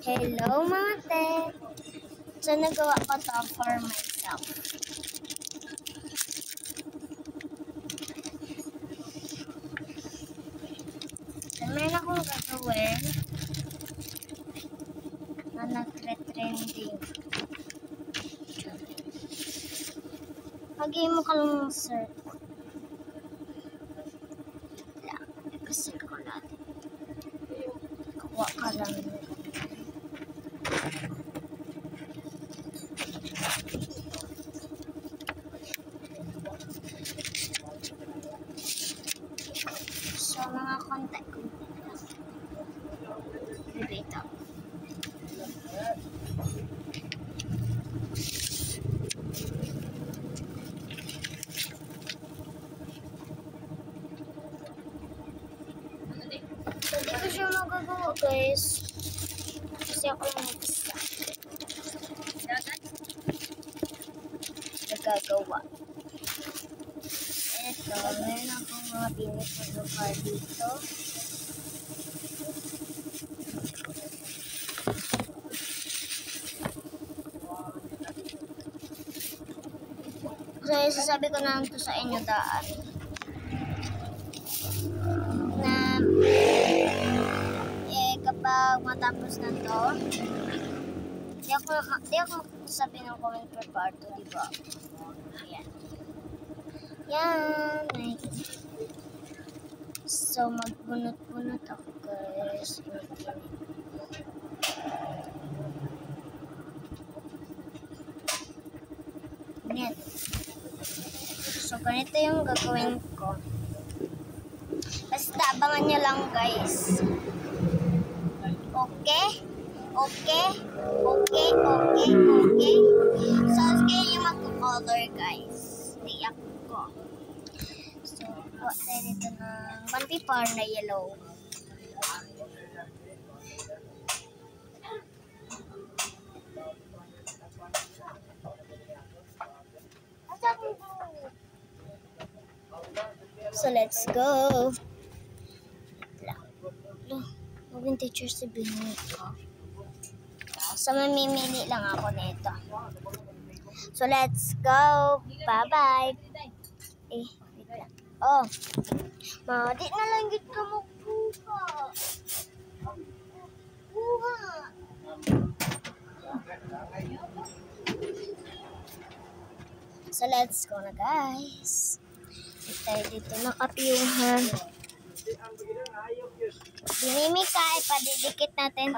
Hello mga te! So nagawa ko to for myself. So meron akong gagawin na nagre-trending. Lagay mo ka lang ng circle. Lang. Ipasircle natin. Kuha ka lang. So, mga konti-konti lang. Dito. So, di ko siya magagawa, guys. Kasi ako lang mag-isa. Nagagawa. Eto, meron akong mga pinit na lugar dito. So, sasabi ko na lang ito sa inyo daan. Na, kapag matapos na to, di ako magsasabi ng comment per part 2, diba? Ayan. Yan. So, magbunot-bunot ako, guys. Ganyan. So, ganito yung gagawin ko. Basta abangan nyo lang, guys. Okay? Okay? Okay? Okay? Okay? So, kayo yung mag-color, guys. Tiyak ko. So, kuha tayo dito ng 1 paper na yellow. So, let's go. Maging teacher si Binit ko. So, mamimili lang ako nito. So, let's go. Bye-bye. Wait lang. Oh. Di na lang gid ka magbuka. Buha. So, let's go na, guys. Tayo dito nakapiyuhan. Dinimi ka, ipadidikit natin.